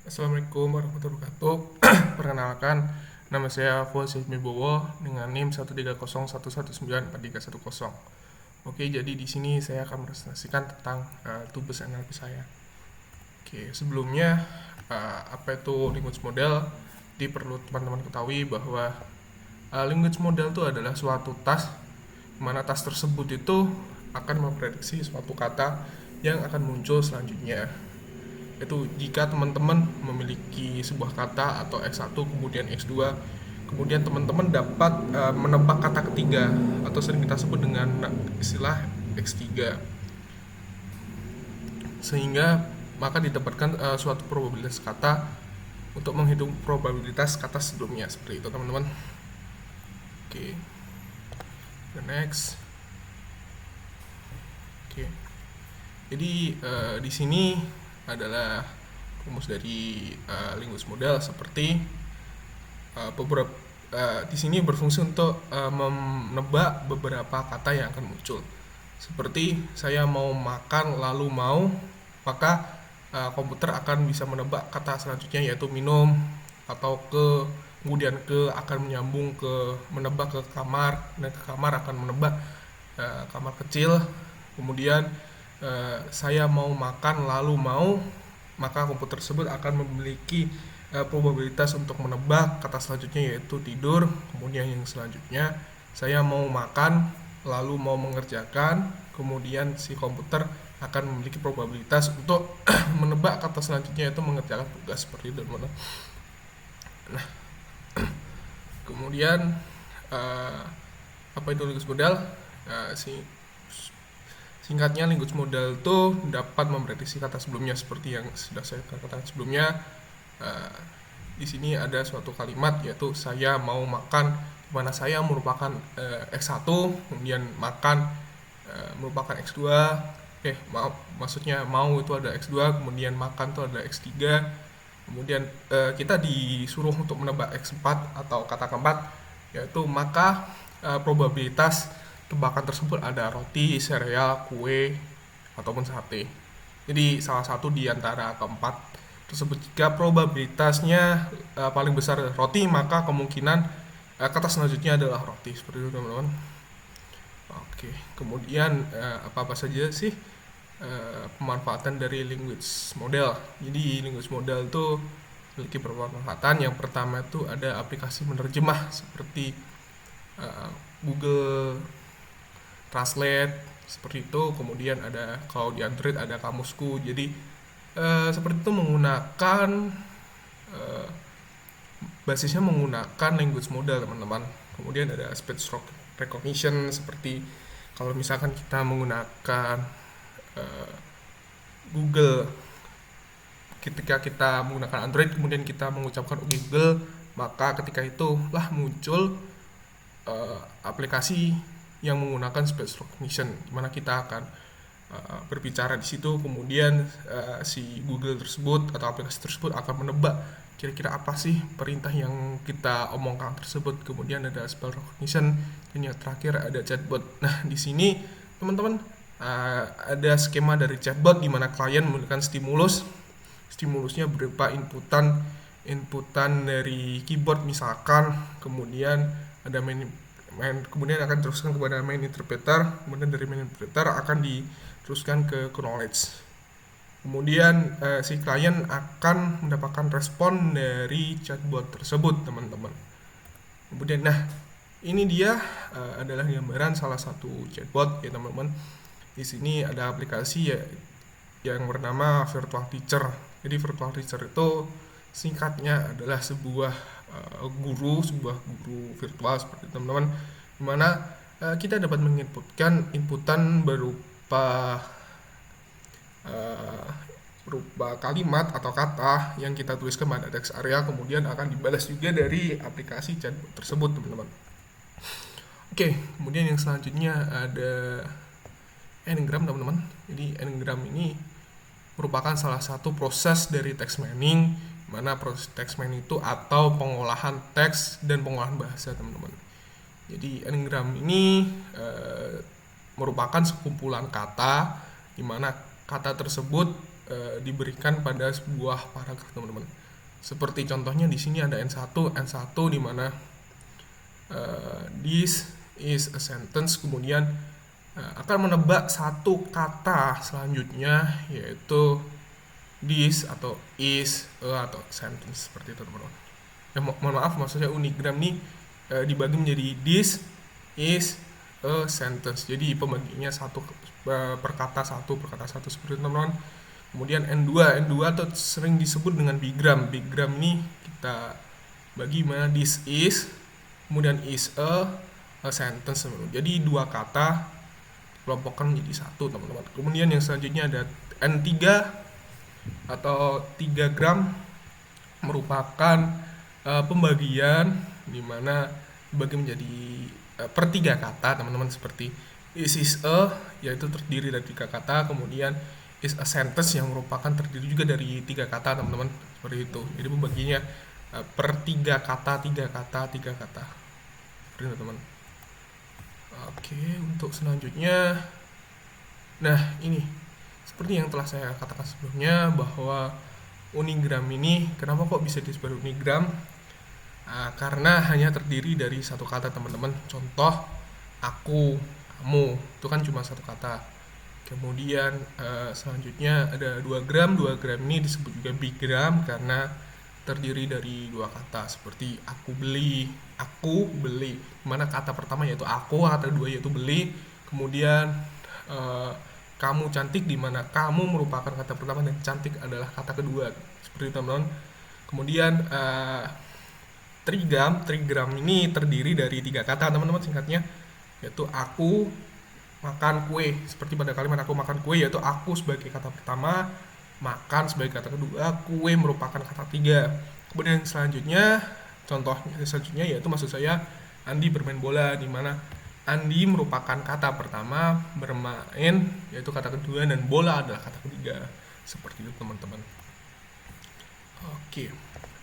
Assalamualaikum warahmatullahi wabarakatuh. Perkenalkan, nama saya Fauzi Mibowo dengan NIM 13011943110. Oke, jadi di sini saya akan presentasikan tentang tubes NLP saya. Oke, sebelumnya apa itu language model? Jadi perlu teman-teman ketahui bahwa language model itu adalah suatu task, di mana task tersebut itu akan memprediksi suatu kata yang akan muncul selanjutnya. Itu jika teman-teman memiliki sebuah kata atau X1 kemudian X2, kemudian teman-teman dapat menebak kata ketiga atau sering kita sebut dengan istilah X3, sehingga maka didapatkan suatu probabilitas kata untuk menghitung probabilitas kata sebelumnya, seperti itu teman-teman. Oke, the next. Oke, jadi di sini adalah rumus dari language model seperti beberapa di sini berfungsi untuk menebak beberapa kata yang akan muncul. Seperti saya mau makan lalu mau, maka komputer akan bisa menebak kata selanjutnya yaitu minum, atau kemudian akan menyambung ke menebak ke kamar, dan ke kamar akan menebak kamar kecil. Kemudian saya mau makan lalu mau, maka komputer tersebut akan memiliki probabilitas untuk menebak kata selanjutnya yaitu tidur. Kemudian yang selanjutnya saya mau makan lalu mau mengerjakan, kemudian si komputer akan memiliki probabilitas untuk menebak kata selanjutnya yaitu mengerjakan tugas, seperti itu teman-teman. Nah, kemudian apa itu language model? Singkatnya, language model itu dapat memprediksi kata sebelumnya seperti yang sudah saya katakan sebelumnya. Di sini ada suatu kalimat yaitu saya mau makan, di mana saya merupakan X1, kemudian makan merupakan X2. Maksudnya mau itu ada X2, kemudian makan itu ada X3. Kemudian kita disuruh untuk menebak X4 atau kata keempat, yaitu maka probabilitas tebakan tersebut ada roti, sereal, kue, ataupun sate. Jadi salah satu di antara keempat tersebut. Jika probabilitasnya paling besar roti, maka kemungkinan kata selanjutnya adalah roti, seperti itu teman-teman. Oke, kemudian apa saja sih pemanfaatan dari language model? Jadi language model itu memiliki beberapa pemanfaatan. Yang pertama itu ada aplikasi menerjemah seperti Google Translate, seperti itu. Kemudian ada, kalau di Android ada Kamusku. Jadi seperti itu, menggunakan basisnya menggunakan language model teman-teman. Kemudian ada speech recognition, seperti kalau misalkan kita menggunakan Google, ketika kita menggunakan Android kemudian kita mengucapkan Google, maka ketika itulah muncul aplikasi yang menggunakan speech recognition, di mana kita akan berbicara di situ, kemudian si Google tersebut atau aplikasi tersebut akan menebak kira-kira apa sih perintah yang kita omongkan tersebut. Kemudian ada speech recognition, dan yang terakhir ada chatbot. Nah, di sini teman-teman ada skema dari chatbot di mana klien memberikan stimulusnya berupa inputan dari keyboard misalkan, kemudian ada kemudian akan diteruskan kepada main interpreter, kemudian dari main interpreter akan diteruskan ke knowledge. Kemudian si klien akan mendapatkan respon dari chatbot tersebut, teman-teman. Kemudian ini dia adalah gambaran salah satu chatbot ya teman-teman. Di sini ada aplikasi yang bernama Virtual Teacher. Jadi Virtual Teacher itu singkatnya adalah sebuah guru virtual, seperti teman-teman, dimana kita dapat inputan berupa kalimat atau kata yang kita tuliskan pada text area, kemudian akan dibalas juga dari aplikasi chatbot tersebut, teman-teman. Oke, kemudian yang selanjutnya ada Ngram, teman-teman. Jadi Ngram ini merupakan salah satu proses dari text mining, mana proses text mining itu atau pengolahan teks dan pengolahan bahasa, teman-teman. Jadi Ngram ini merupakan sekumpulan kata, di mana kata tersebut diberikan pada sebuah paragraf, teman-teman. Seperti contohnya di sini ada N1 di mana this is a sentence, kemudian akan menebak satu kata selanjutnya, yaitu this atau is, atau sentence, seperti itu, teman-teman. Mohon maaf, maksudnya unigram nih dibagi menjadi this is a sentence. Jadi pembagiannya satu per kata satu seperti itu, teman-teman. Kemudian N2 tuh sering disebut dengan bigram. Bigram nih kita bagi mana this is, kemudian is a sentence, teman-teman. Jadi dua kata kelompokkan menjadi satu, teman-teman. Kemudian yang selanjutnya ada N3 atau 3 gram, merupakan pembagian di mana dibagi menjadi per 3 kata, teman-teman, seperti is a, yaitu terdiri dari 3 kata, kemudian is a sentence yang merupakan terdiri juga dari 3 kata, teman-teman, seperti itu. Jadi pembagiannya per 3 kata. Seperti itu, teman. Oke, untuk selanjutnya, nah ini seperti yang telah saya katakan sebelumnya bahwa unigram ini kenapa kok bisa disebut unigram? Karena hanya terdiri dari satu kata, teman-teman. Contoh, aku, kamu, itu kan cuma satu kata. Kemudian selanjutnya ada 2 gram. 2 gram ini disebut juga bigram karena terdiri dari 2 kata, seperti aku beli, dimana kata pertama yaitu aku, kata kedua yaitu beli. Kemudian kamu cantik, dimana kamu merupakan kata pertama dan cantik adalah kata kedua, seperti itu, teman-teman. Kemudian trigram ini terdiri dari 3 kata, teman-teman, singkatnya yaitu aku makan kue. Seperti pada kalimat aku makan kue, yaitu aku sebagai kata pertama, makan sebagai kata kedua, kue merupakan kata ketiga. Kemudian selanjutnya, yaitu maksud saya Andi bermain bola, di mana Andi merupakan kata pertama, bermain yaitu kata kedua, dan bola adalah kata ketiga. Seperti itu, teman-teman. Oke,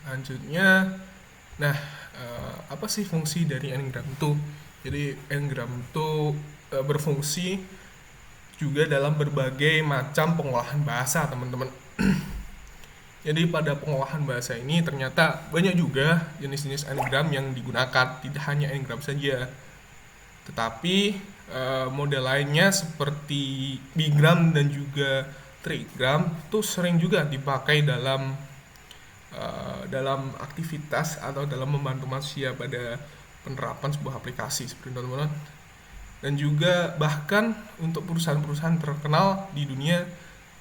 lanjutnya, nah apa sih fungsi dari n-gram itu? Jadi n-gram itu berfungsi juga dalam berbagai macam pengolahan bahasa, teman-teman. Jadi pada pengolahan bahasa ini ternyata banyak juga jenis-jenis n-gram yang digunakan, tidak hanya n-gram saja, tetapi model lainnya seperti bigram dan juga trigram itu sering juga dipakai dalam aktivitas atau dalam membantu manusia pada penerapan sebuah aplikasi, seperti itu, teman-teman. Dan juga bahkan untuk perusahaan-perusahaan terkenal di dunia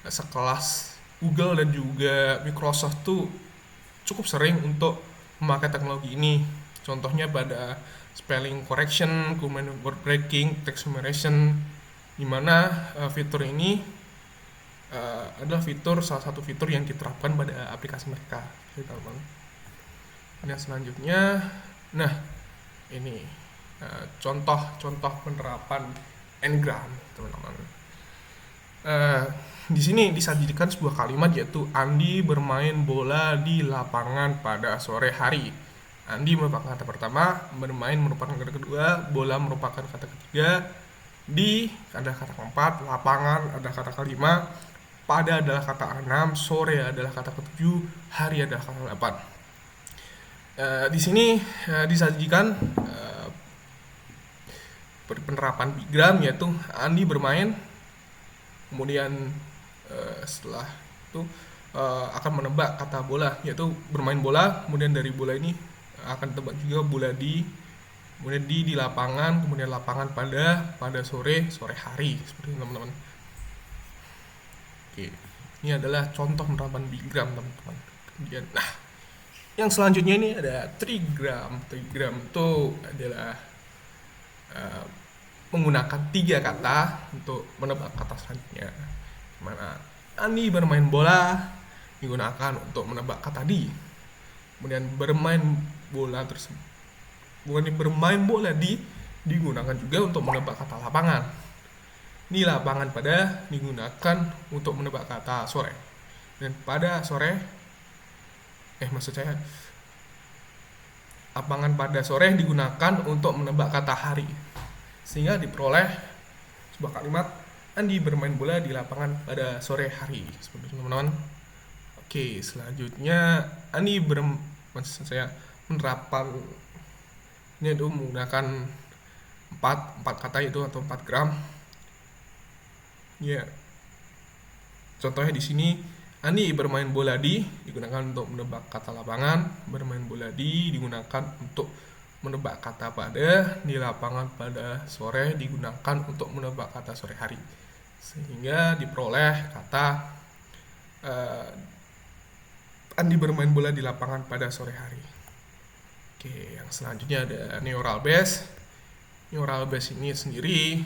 sekelas Google dan juga Microsoft tuh cukup sering untuk memakai teknologi ini. Contohnya pada spelling correction, command word breaking, text summarization, di mana fitur ini adalah salah satu fitur yang diterapkan pada aplikasi mereka, teman-teman. Dan selanjutnya, nah ini contoh penerapan n-gram, teman-teman. Di sini disajikan sebuah kalimat, yaitu Andi bermain bola di lapangan pada sore hari. Andi merupakan kata pertama, bermain merupakan kata kedua, bola merupakan kata ketiga, di adalah kata keempat, lapangan adalah kata kelima, pada adalah kata enam, sore adalah kata ketujuh, hari adalah kata 8. Di sini disajikan penerapan bigram, yaitu Andi bermain, kemudian setelah itu akan menebak kata bola, yaitu bermain bola, kemudian dari bola ini akan tebak juga bola di, kemudian di lapangan, kemudian lapangan pada sore hari, seperti itu, teman-teman. Oke, ini adalah contoh penerapan bigram, teman-teman. Kemudian yang selanjutnya ini ada trigram. Trigram itu adalah menggunakan 3 kata untuk menebak kata selanjutnya. Mana Andi bermain bola digunakan untuk menebak kata di. Kemudian bermain bola digunakan juga untuk menebak kata lapangan. Di lapangan pada digunakan untuk menebak kata sore. Dan pada sore lapangan pada sore digunakan untuk menebak kata hari. Sehingga diperoleh sebuah kalimat Andi bermain bola di lapangan pada sore hari. Seperti itu teman-teman. Oke, selanjutnya Andi maksud saya menerapkan ini itu menggunakan empat kata itu atau 4 gram. Ya, contohnya di sini Andi bermain bola digunakan untuk menebak kata lapangan, bermain bola digunakan untuk menebak kata pada, di lapangan pada sore digunakan untuk menebak kata sore hari. Sehingga diperoleh kata Andi bermain bola di lapangan pada sore hari. Oke, yang selanjutnya ada neural base. Neural base ini sendiri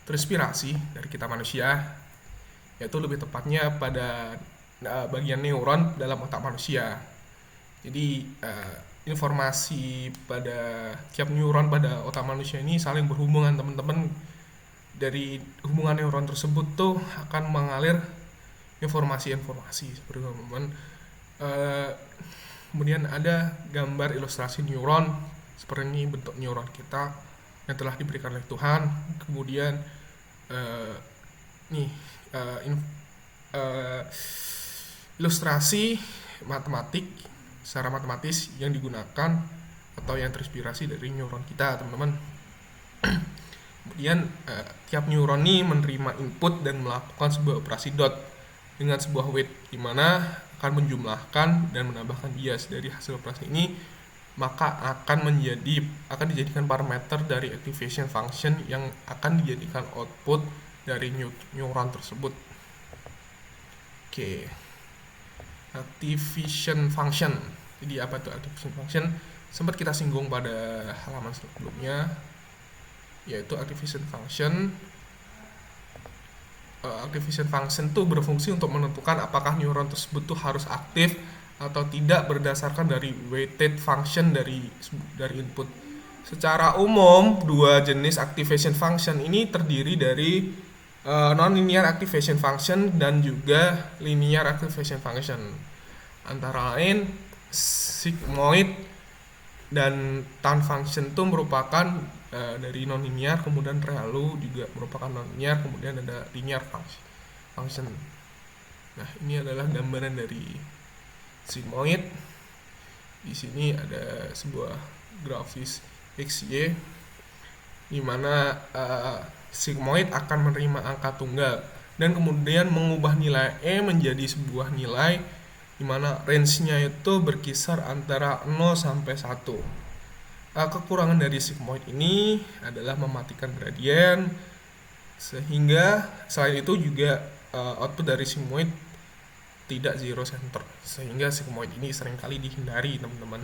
terinspirasi dari kita manusia, yaitu lebih tepatnya pada bagian neuron dalam otak manusia. Jadi informasi pada tiap neuron pada otak manusia ini saling berhubungan teman-teman. Dari hubungan neuron tersebut tuh akan mengalir informasi-informasi seperti teman-teman. Kemudian ada gambar ilustrasi neuron seperti ini bentuk neuron kita yang telah diberikan oleh Tuhan. Kemudian ilustrasi matematik secara matematis yang digunakan atau yang terinspirasi dari neuron kita teman-teman. Kemudian tiap neuron ini menerima input dan melakukan sebuah operasi dot dengan sebuah weight, di mana akan menjumlahkan dan menambahkan bias dari hasil operasi ini, maka akan dijadikan parameter dari activation function yang akan dijadikan output dari neuron tersebut. Oke, activation function. Jadi apa itu activation function? Sempat kita singgung pada halaman sebelumnya, yaitu activation function. Activation function itu berfungsi untuk menentukan apakah neuron tersebut tuh harus aktif atau tidak berdasarkan dari weighted function dari input. Secara umum, dua jenis activation function ini terdiri dari non-linear activation function dan juga linear activation function. Antara lain, sigmoid dan tan function itu merupakan dari non-linear, kemudian ReLU juga merupakan non-linear, kemudian ada linear function. Nah, ini adalah gambaran dari sigmoid. Di sini ada sebuah grafis XY di mana sigmoid akan menerima angka tunggal dan kemudian mengubah nilai E menjadi sebuah nilai di mana range-nya itu berkisar antara 0 sampai 1. Kekurangan dari sigmoid ini adalah mematikan gradien, sehingga selain itu juga output dari sigmoid tidak zero center, sehingga sigmoid ini seringkali dihindari teman-teman.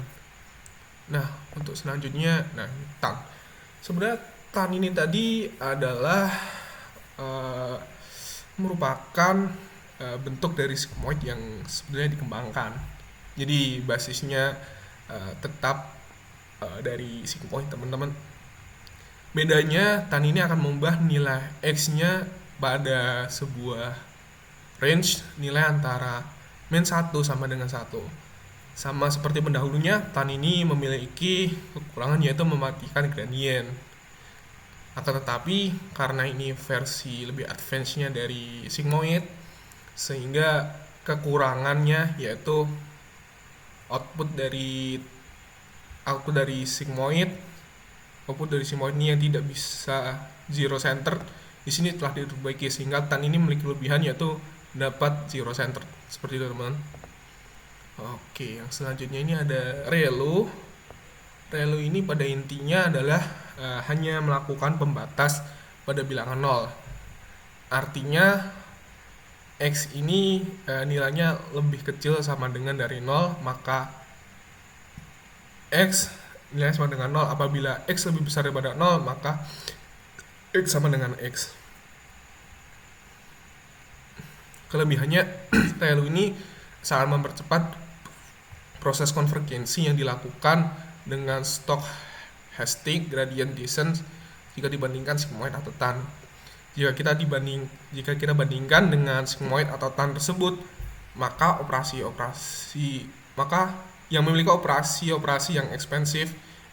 Nah, untuk selanjutnya, tan. Sebenarnya tan ini tadi adalah merupakan bentuk dari sigmoid yang sebenarnya dikembangkan. Jadi basisnya tetap dari sigmoid teman-teman. Bedanya tan ini akan mengubah nilai x-nya pada sebuah range nilai antara -1 sama dengan 1. Sama seperti pendahulunya, tan ini memiliki kekurangan yaitu mematikan gradien. Akan tetapi karena ini versi lebih advance-nya dari sigmoid, sehingga kekurangannya yaitu output dari sigmoid ini yang tidak bisa zero center di sini telah diperbaiki, sehingga tan ini memiliki kelebihan yaitu dapat zero center seperti itu teman. Oke, yang selanjutnya ini ada ReLU. ReLU ini pada intinya adalah hanya melakukan pembatas pada bilangan 0. Artinya X ini nilainya lebih kecil sama dengan dari 0, maka X nilai sama dengan 0. Apabila X lebih besar daripada 0, maka X sama dengan X. Kelebihannya, ReLU ini sangat mempercepat proses konvergensi yang dilakukan dengan stochastic gradient descent jika dibandingkan sigmoid atau tan. Jika kita bandingkan dengan sigmoid atau tan tersebut, maka yang memiliki operasi yang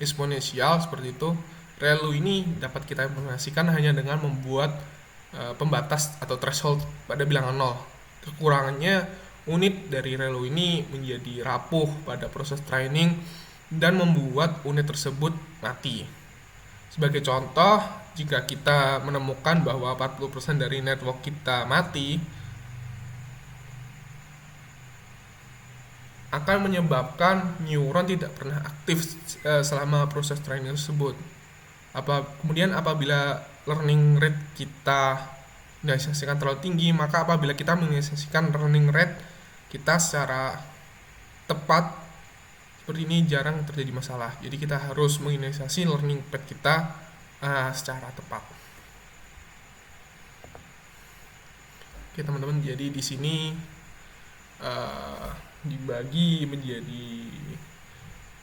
eksponensial seperti itu, ReLU ini dapat kita implementasikan hanya dengan membuat pembatas atau threshold pada bilangan 0. Kekurangannya, unit dari relo ini menjadi rapuh pada proses training dan membuat unit tersebut mati. Sebagai contoh, jika kita menemukan bahwa 40% dari network kita mati, akan menyebabkan neuron tidak pernah aktif selama proses training tersebut. Kemudian apabila learning rate kita menginisiasikan terlalu tinggi, maka apabila kita menginisiasikan learning rate kita secara tepat seperti ini jarang terjadi masalah. Jadi kita harus menginisiasi learning rate kita secara tepat. Oke teman-teman, jadi di sini dibagi menjadi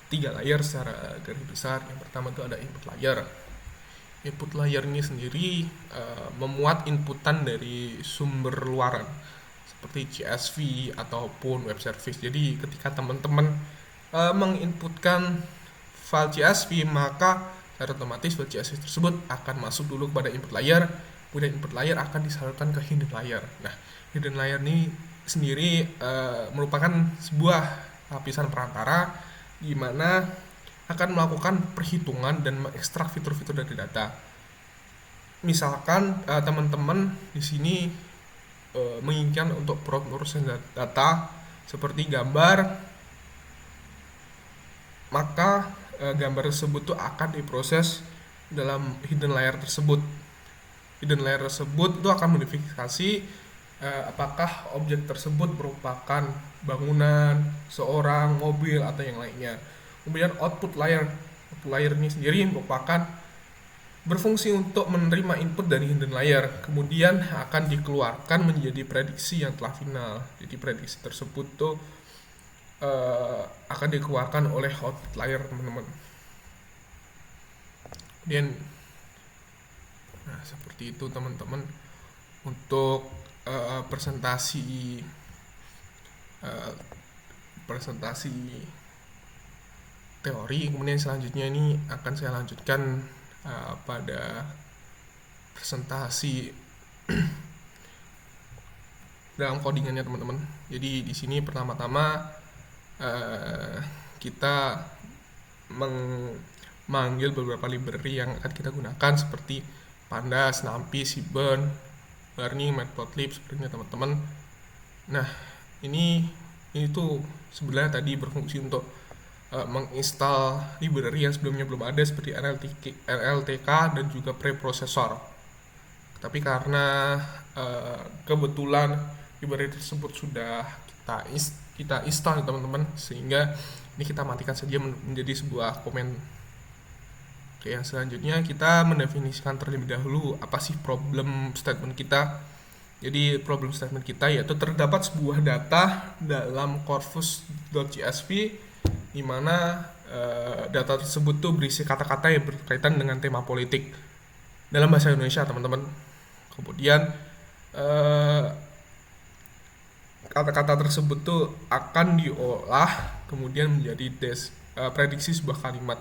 3 layer secara garis besar. Yang pertama itu ada input layer. Input layer ini sendiri memuat inputan dari sumber luaran seperti CSV ataupun web service. Jadi ketika teman-teman menginputkan file CSV, maka secara otomatis file CSV tersebut akan masuk dulu kepada input layer, kemudian input layer akan disalurkan ke hidden layer. Nah, hidden layer ini sendiri merupakan sebuah lapisan perantara di mana akan melakukan perhitungan dan mengekstrak fitur-fitur dari data. Misalkan teman-teman di sini menginginkan untuk proses data seperti gambar, maka gambar tersebut tuh akan diproses dalam hidden layer tersebut. Hidden layer tersebut itu akan modifikasi apakah objek tersebut merupakan bangunan, seorang, mobil, atau yang lainnya. Kemudian output layer ini sendiri merupakan berfungsi untuk menerima input dari hidden layer, kemudian akan dikeluarkan menjadi prediksi yang telah final. Jadi prediksi tersebut tuh akan dikeluarkan oleh output layer, teman-teman. Kemudian seperti itu teman-teman untuk presentasi teori. Kemudian selanjutnya ini akan saya lanjutkan pada presentasi dalam codingannya, teman-teman. Jadi di sini pertama-tama kita memanggil beberapa library yang akan kita gunakan seperti Pandas, NumPy, Seaborn, Learning, Matplotlib, seperti ini teman-teman. Nah, ini tuh sebenarnya tadi berfungsi untuk menginstal library yang sebelumnya belum ada seperti RLTK dan juga preprocessor. Tapi karena kebetulan library tersebut sudah kita install teman-teman, sehingga ini kita matikan saja menjadi sebuah komen. Oke, yang selanjutnya kita mendefinisikan terlebih dahulu apa sih problem statement kita. Jadi problem statement kita yaitu terdapat sebuah data dalam corpus.csv di mana data tersebut tuh berisi kata-kata yang berkaitan dengan tema politik dalam bahasa Indonesia, teman-teman. Kemudian kata-kata tersebut tuh akan diolah kemudian menjadi prediksi sebuah kalimat.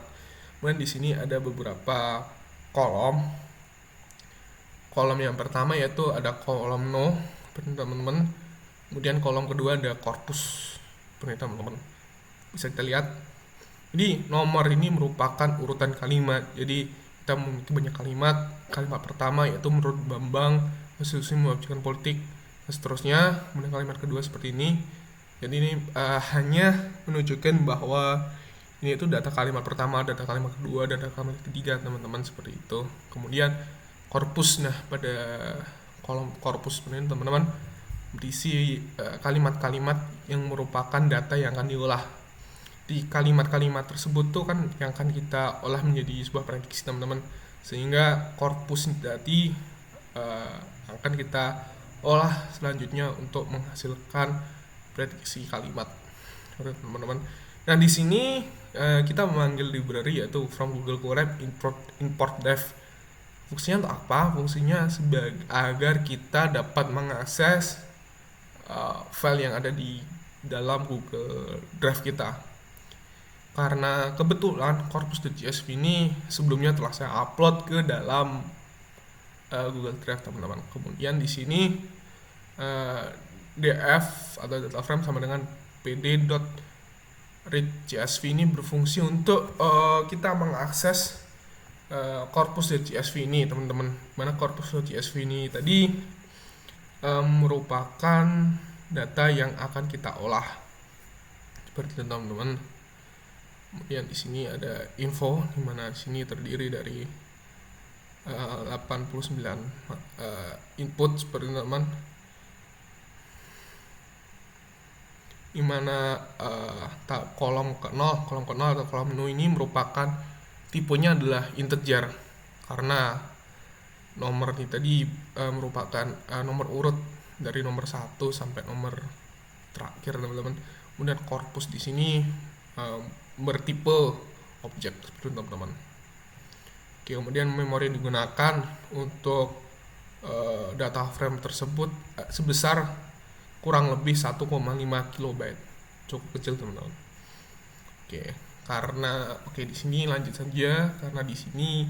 Kemudian di sini ada beberapa kolom. Kolom yang pertama yaitu ada kolom no, teman-teman. Kemudian kolom kedua ada corpus, teman-teman. Bisa kita lihat. Jadi nomor ini merupakan urutan kalimat. Jadi kita memiliki banyak kalimat. Kalimat pertama yaitu menurut Bambang konstitusi mewajibkan politik, dan seterusnya. Kemudian kalimat kedua seperti ini. Jadi ini hanya menunjukkan bahwa ini itu data kalimat pertama, data kalimat kedua, data kalimat ketiga, teman-teman, seperti itu. Kemudian korpus, nah pada kolom korpus ini teman-teman berisi kalimat-kalimat yang merupakan data yang akan diolah. Di kalimat-kalimat tersebut tuh kan yang akan kita olah menjadi sebuah prediksi, teman-teman. Sehingga korpus tadi akan kita olah selanjutnya untuk menghasilkan prediksi kalimat, teman-teman. Nah, di sini kita memanggil library yaitu from Google Colab import dev. Fungsinya untuk apa? Fungsinya agar kita dapat mengakses file yang ada di dalam Google Drive kita. Karena kebetulan corpus.csv ini sebelumnya telah saya upload ke dalam Google Drive teman-teman. Kemudian di sini df atau data frame sama dengan pd.read.csv ini berfungsi untuk kita mengakses korpus dari CSV ini teman-teman. Mana korpus dari CSV ini tadi merupakan data yang akan kita olah seperti itu teman-teman. Kemudian di sini ada info, di mana di sini terdiri dari 89 input seperti itu teman, di mana kolom ke 0 atau kolom menu ini merupakan tipenya adalah integer karena nomor ini tadi merupakan nomor urut dari nomor 1 sampai nomor terakhir teman-teman. Kemudian korpus di sini bertipe objek seperti itu teman-teman. Oke, kemudian memori yang digunakan untuk data frame tersebut sebesar kurang lebih 1,5 KB, cukup kecil teman-teman. Oke, di sini lanjut saja karena di sini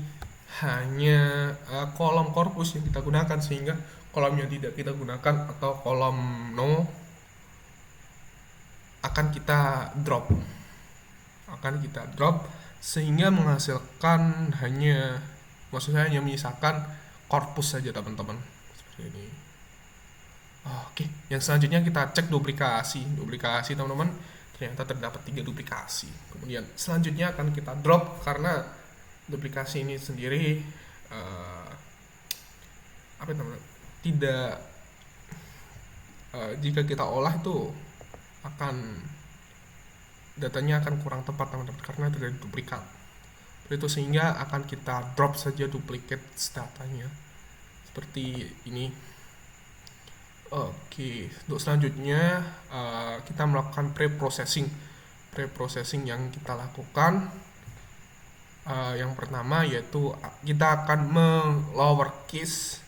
hanya kolom korpus yang kita gunakan, sehingga kolom yang tidak kita gunakan atau kolom no akan kita drop sehingga menghasilkan hanya menyisakan korpus saja teman-teman, seperti ini. Oke, yang selanjutnya kita cek duplikasi teman-teman. Ternyata terdapat 3 duplikasi. Kemudian selanjutnya akan kita drop karena duplikasi ini sendiri tidak jika kita olah itu datanya akan kurang tepat teman-teman karena terjadi duplikat. Itu sehingga akan kita drop saja duplikat datanya seperti ini. Oke, untuk selanjutnya kita melakukan pre-processing yang kita lakukan. Yang pertama yaitu kita akan lowercase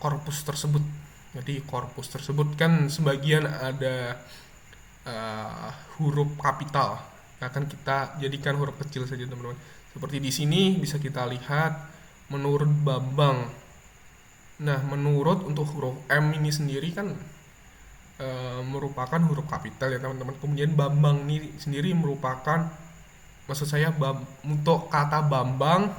korpus tersebut. Jadi korpus tersebut kan sebagian ada huruf kapital, akan kita jadikan huruf kecil saja teman-teman. Seperti di sini bisa kita lihat menurut Bambang. Nah, menurut untuk huruf M ini sendiri kan merupakan huruf kapital ya teman-teman. Kemudian Bambang ini sendiri merupakan, untuk kata Bambang,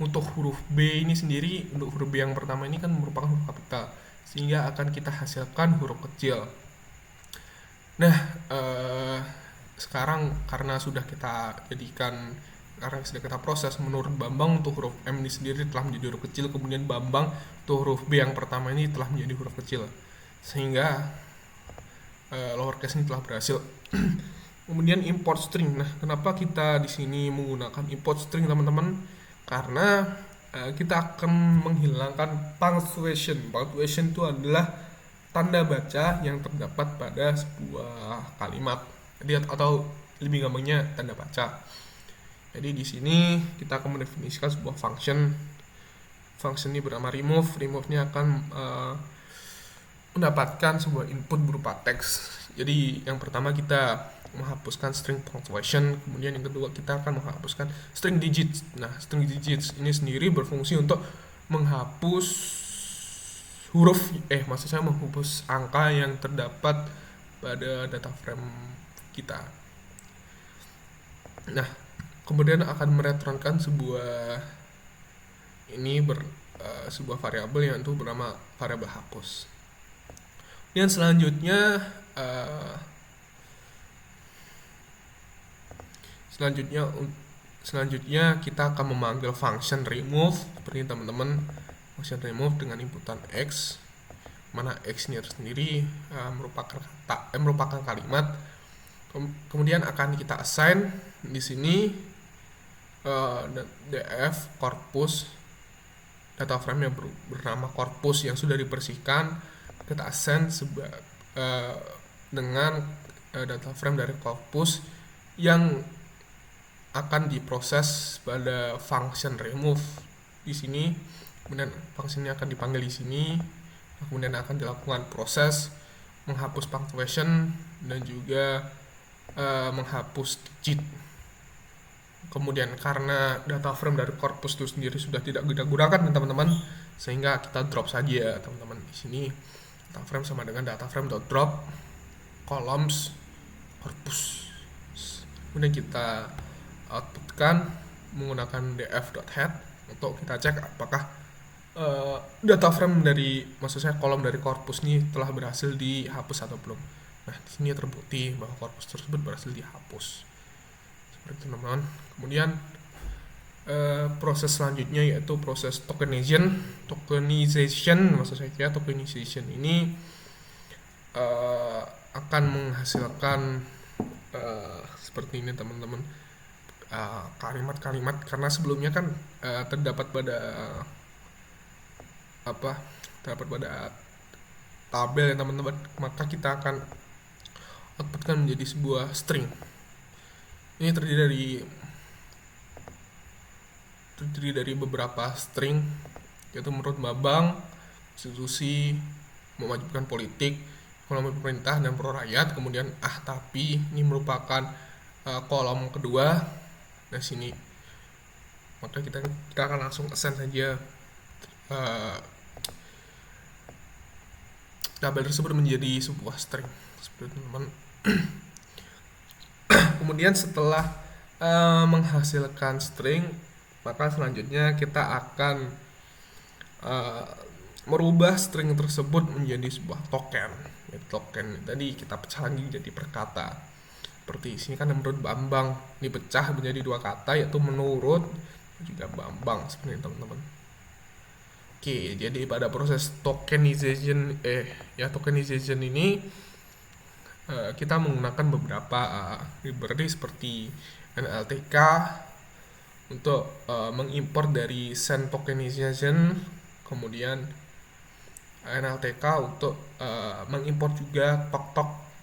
untuk huruf B ini sendiri, untuk huruf B yang pertama ini kan merupakan huruf kapital, sehingga akan kita hasilkan huruf kecil. Nah, sekarang karena sudah kita proses, menurut Bambang untuk huruf M ini sendiri telah menjadi huruf kecil, kemudian Bambang untuk huruf B yang pertama ini telah menjadi huruf kecil, sehingga lowercase ini telah berhasil. Kemudian import string. Nah, kenapa kita di sini menggunakan import string teman-teman? Karena kita akan menghilangkan punctuation. Punctuation itu adalah tanda baca yang terdapat pada sebuah kalimat. Jadi atau lebih gampangnya tanda baca. Jadi di sini kita akan mendefinisikan sebuah function. Function ini bernama remove. Remove-nya akan mendapatkan sebuah input berupa teks. Jadi yang pertama kita menghapuskan string punctuation, kemudian yang kedua kita akan menghapuskan string digits. Nah, string digits ini sendiri berfungsi untuk menghapus menghapus angka yang terdapat pada data frame kita. Nah, kemudian akan mereturnkan sebuah variabel yang itu bernama variabel hapus. Dan selanjutnya kita akan memanggil function remove seperti teman-teman. Function remove dengan inputan x, mana x ini sendiri merupakan kalimat. Kemudian akan kita assign di sini df corpus, data frame yang bernama corpus yang sudah dibersihkan, kita assign dengan data frame dari corpus yang akan diproses pada function remove di sini. Kemudian function ini akan dipanggil di sini, kemudian akan dilakukan proses menghapus punctuation dan juga menghapus digit. Kemudian karena data frame dari corpus itu sendiri sudah tidak kita gunakan teman-teman, sehingga kita drop saja teman-teman. Di sini data frame sama dengan data frame dot drop columns corpus. Kemudian kita outputkan menggunakan df.head untuk kita cek apakah data frame dari, maksud saya kolom dari corpus ini telah berhasil dihapus atau belum. Nah, di sini terbukti bahwa corpus tersebut berhasil dihapus. Seperti itu teman-teman. Kemudian proses selanjutnya yaitu proses tokenization maksud saya. Tokenization ini akan menghasilkan seperti ini teman-teman, kalimat-kalimat, karena sebelumnya kan terdapat pada tabel ya teman-teman, maka kita akan outputkan menjadi sebuah string. Ini terdiri dari beberapa string, yaitu menurut Babang, konstitusi, mewajibkan politik, ekonomi pemerintah dan pro rakyat. Kemudian tapi ini merupakan kolom kedua dari sini, maka kita akan langsung assign saja tabel tersebut menjadi sebuah string seperti itu teman-teman. Kemudian setelah menghasilkan string, maka selanjutnya kita akan merubah string tersebut menjadi sebuah token. Token tadi kita pecah lagi jadi per kata. Seperti sini kan menurut Bambang, ini pecah menjadi dua kata, yaitu menurut juga Bambang, seperti itu teman-teman. Oke, jadi pada proses tokenization ini kita menggunakan beberapa library seperti NLTK untuk mengimport dari send tokenization, kemudian NLTK untuk mengimport juga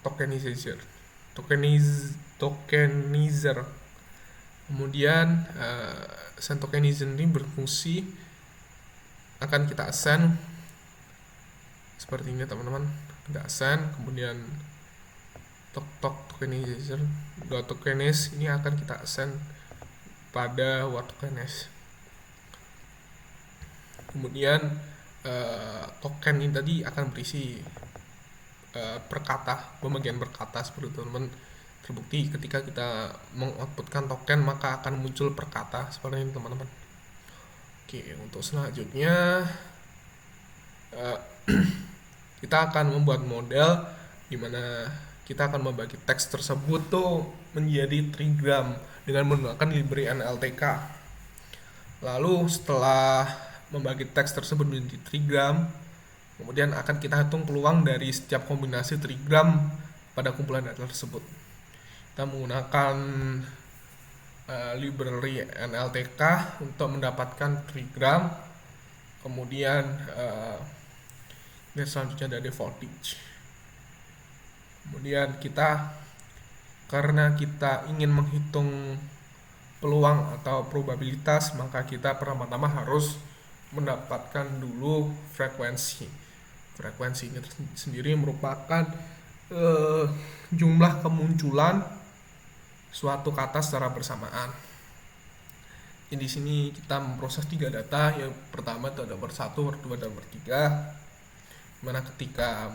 tokenizer. Kemudian send tokenization ini berfungsi akan kita assign seperti ini teman-teman. Kita assign, kemudian tokenize ini akan kita assign pada what tokenize. Kemudian token ini tadi akan berisi pembagian perkata seperti itu teman-teman. Terbukti ketika kita mengoutputkan token maka akan muncul perkata seperti ini teman-teman. Oke, untuk selanjutnya kita akan membuat model di mana kita akan membagi teks tersebut tuh menjadi trigram dengan menggunakan library NLTK. Lalu setelah membagi teks tersebut menjadi trigram, kemudian akan kita hitung peluang dari setiap kombinasi trigram pada kumpulan data tersebut. Kita menggunakan library NLTK untuk mendapatkan trigram. Kemudian selanjutnya ada voltage. Kemudian karena kita ingin menghitung peluang atau probabilitas, maka kita pertama-tama harus mendapatkan dulu frekuensi. Frekuensi ini sendiri merupakan jumlah kemunculan suatu kata secara bersamaan. Jadi di sini kita memproses 3 data. Yang pertama itu ada nomor 1, nomor 2, dan nomor 3. Dimana ketika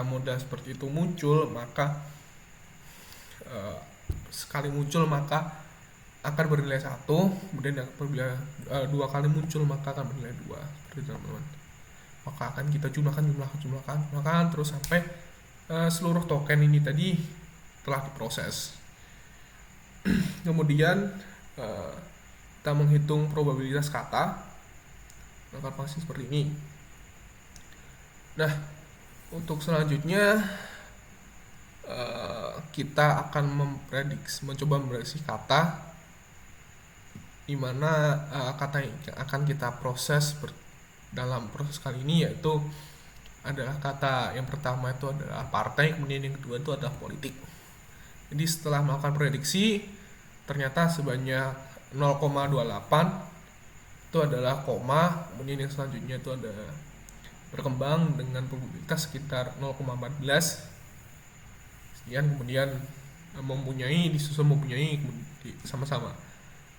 moda seperti itu muncul, maka sekali muncul maka akan bernilai 1, kemudian apabila 2 kali muncul maka akan bernilai 2, seperti itu teman-teman. Maka akan kita jumlahkan terus sampai seluruh token ini tadi telah diproses. Kemudian kita menghitung probabilitas kata, maka pasti seperti ini. Nah, untuk selanjutnya kita akan mencoba memprediksi kata, di mana kata yang akan kita proses dalam proses kali ini yaitu adalah kata yang pertama itu adalah partai, kemudian yang kedua itu adalah politik. Jadi setelah melakukan prediksi, ternyata sebanyak 0,28 itu adalah koma, kemudian yang selanjutnya itu ada berkembang dengan probabilitas sekitar 0,14 sekian, kemudian mempunyai sama-sama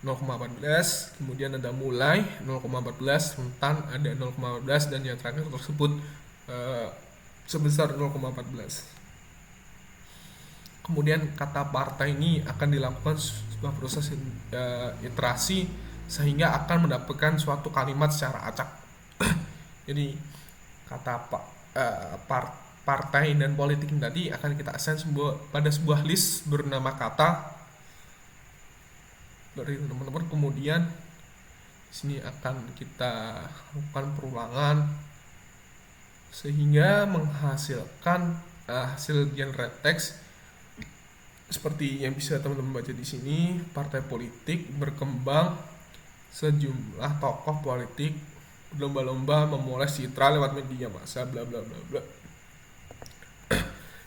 0,14, kemudian ada mulai 0,14, rentan ada 0,14, dan yang terakhir tersebut sebesar 0,14. Kemudian kata partai ini akan dilakukan sebuah proses iterasi sehingga akan mendapatkan suatu kalimat secara acak. Jadi kata partai dan politik tadi akan kita assign pada sebuah list bernama kata dari teman-teman. Kemudian di sini akan kita lakukan perulangan sehingga menghasilkan hasil generate text seperti yang bisa teman-teman baca di sini. Partai politik berkembang, sejumlah tokoh politik berlomba-lomba memoles citra lewat media massa, bla bla bla bla.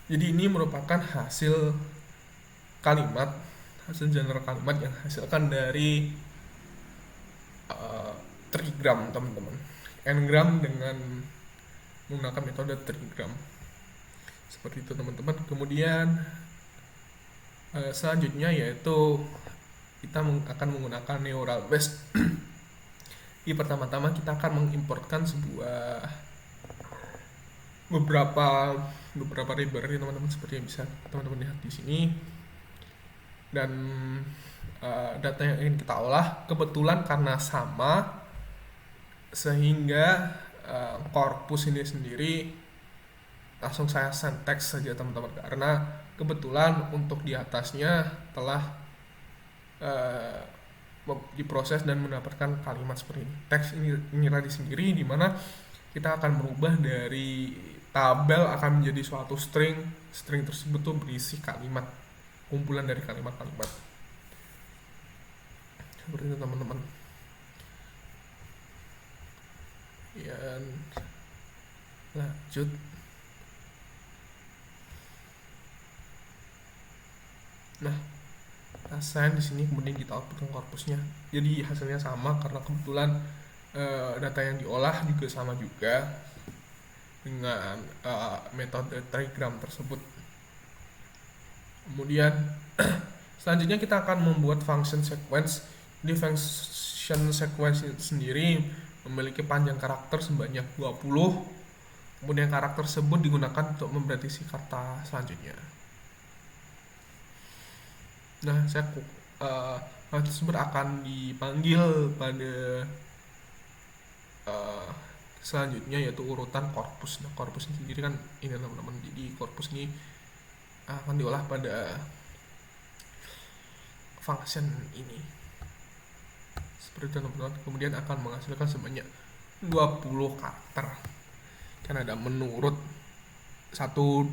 Jadi ini merupakan hasil kalimat, hasil general kalimat yang hasilkan dari trigram teman-teman. N-gram dengan menggunakan metode trigram. Seperti itu teman-teman. Kemudian selanjutnya yaitu kita akan menggunakan neural base. Di pertama-tama kita akan mengimportkan beberapa library teman-teman, seperti yang bisa teman-teman lihat di sini. Dan data yang ingin kita olah kebetulan karena sama, sehingga korpus ini sendiri langsung saya send text saja teman-teman, karena kebetulan untuk di atasnya telah diproses dan mendapatkan kalimat seperti ini. Teks ini tadi sendiri, di mana kita akan merubah dari tabel akan menjadi suatu string. String tersebut tuh berisi kalimat, kumpulan dari kalimat-kalimat. Seperti itu teman-teman. Dan lanjut. Nah, assign di sini kemudian kita output korpusnya. Jadi hasilnya sama karena kebetulan data yang diolah juga sama juga dengan metode trigram tersebut. Kemudian selanjutnya kita akan membuat function sequence. Di function sequence sendiri memiliki panjang karakter sebanyak 20. Kemudian karakter tersebut digunakan untuk memprediksi kata selanjutnya. Nah, hal tersebut akan dipanggil pada selanjutnya, yaitu urutan korpus. Nah, korpus sendiri kan ini teman-teman. Jadi korpus ini akan diolah pada function ini. Seperti itu teman-teman. Kemudian akan menghasilkan sebanyak 20 karakter. Kan ada menurut satu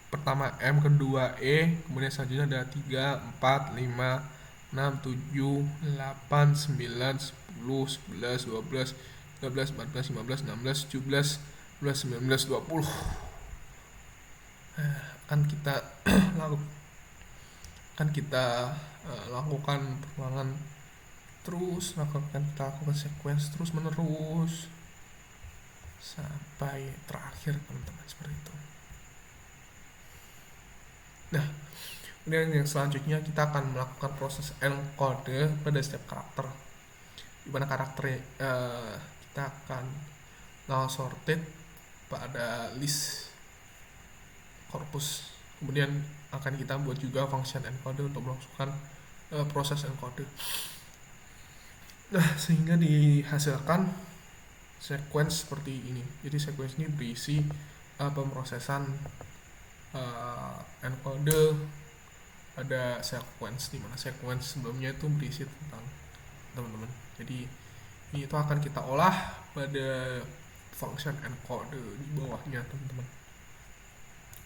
pertama M, kedua E, kemudian selanjutnya ada 3, 4, 5, 6, 7, 8, 9, 10, 11, 12, 13, 14, 15, 16, 17, 18, 19, 20. Akan kita lakukan perulangan terus, kita lakukan sequence terus menerus sampai terakhir teman-teman, seperti itu. Nah, kemudian yang selanjutnya kita akan melakukan proses encode pada setiap karakter, di mana karakter kita akan sorted pada list korpus. Kemudian akan kita buat juga function encode untuk melakukan proses encode. Nah, sehingga dihasilkan sequence seperti ini. Jadi sequence ini berisi pemrosesan encode ada sequence, di mana sequence sebelumnya itu berisi tentang teman-teman. Jadi ini itu akan kita olah pada function encode di bawahnya teman-teman.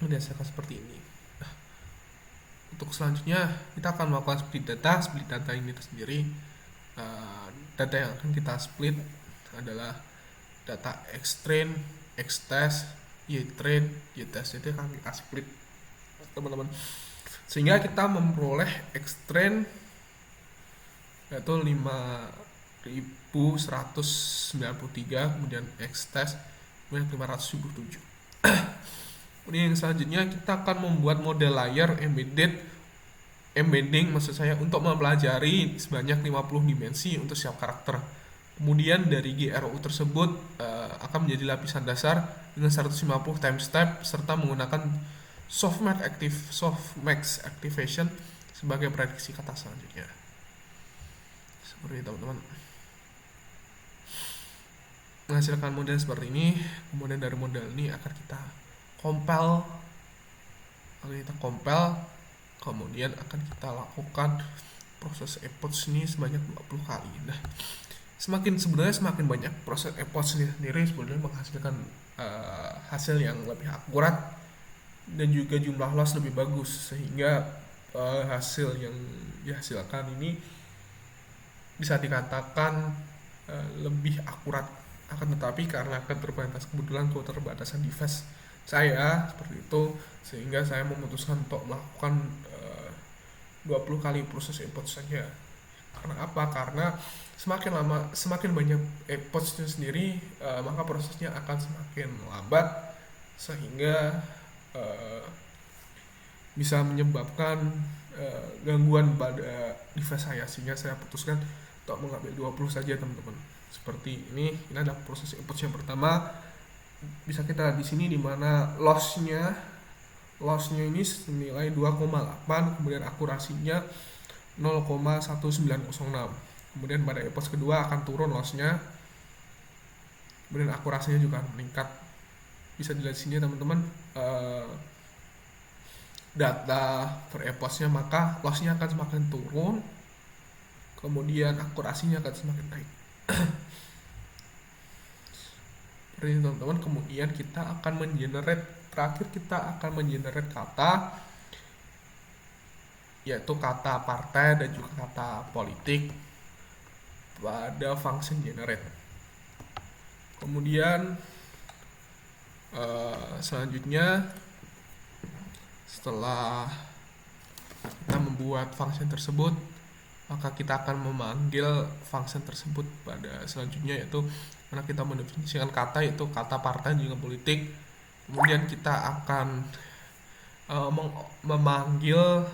Dihasilkan seperti ini. Nah, untuk selanjutnya kita akan melakukan split data. Split data ini sendiri, data yang akan kita split adalah data xtrain, xtest, ytrain, ytest. Itu akan kita split teman-teman, sehingga kita memperoleh xtrain yaitu 5193, kemudian xtest 577. Kemudian yang selanjutnya kita akan membuat model layer embedded embedding maksud saya untuk mempelajari sebanyak 50 dimensi untuk setiap karakter. Kemudian dari GRU tersebut akan menjadi lapisan dasar dengan 150 time step serta menggunakan softmax activation sebagai prediksi kata selanjutnya. Seperti itu teman-teman. Menghasilkan model seperti ini, kemudian dari model ini akan kita compile, kemudian akan kita lakukan proses epoch ini sebanyak 20 kali. Nah, sebenarnya semakin banyak proses epoch sendiri sebenarnya menghasilkan hasil yang lebih akurat dan juga jumlah loss lebih bagus, sehingga hasil yang dihasilkan ini bisa dikatakan lebih akurat. Akan tetapi karena keterbatasan device saya seperti itu, sehingga saya memutuskan untuk melakukan 20 kali proses epoch saja. Karena apa? Karena semakin banyak epochnya sendiri, maka prosesnya akan semakin lambat, sehingga bisa menyebabkan gangguan pada device saya, sehingga saya putuskan untuk mengambil 20 saja teman-teman. Seperti ini adalah proses epoch yang pertama. Bisa kita lihat di sini di mana lossnya ini senilai 2,8, kemudian akurasinya 0,1906. Kemudian pada epoch kedua akan turun lossnya, kemudian akurasinya juga akan meningkat. Bisa dilihat di sini teman-teman data per epochnya, maka lossnya akan semakin turun, kemudian akurasinya akan semakin naik. Seperti itu teman-teman. Kemudian kita akan mengenerate kata, yaitu kata partai dan juga kata politik pada function generate. Kemudian selanjutnya setelah kita membuat function tersebut, maka kita akan memanggil function tersebut pada selanjutnya, yaitu karena kita mendefinisikan kata, yaitu kata partai dan juga politik. Kemudian kita akan memanggil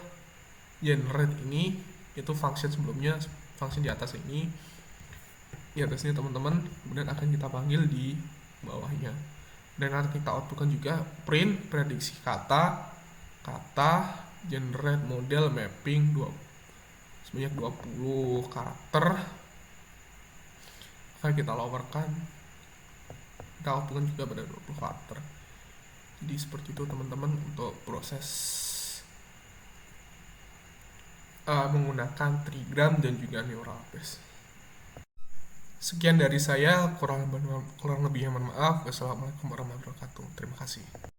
generate ini, yaitu function sebelumnya, function di atas ini teman-teman. Kemudian akan kita panggil di bawahnya, dan akan kita outputkan juga print prediksi kata generate model mapping sebanyak 20 karakter. Akan kita lowerkan, kita outputkan juga pada 20 karakter. Jadi seperti itu teman-teman untuk proses menggunakan trigram dan juga neural base. Sekian dari saya, kurang lebihnya mohon maaf. Wassalamualaikum warahmatullahi wabarakatuh. Terima kasih.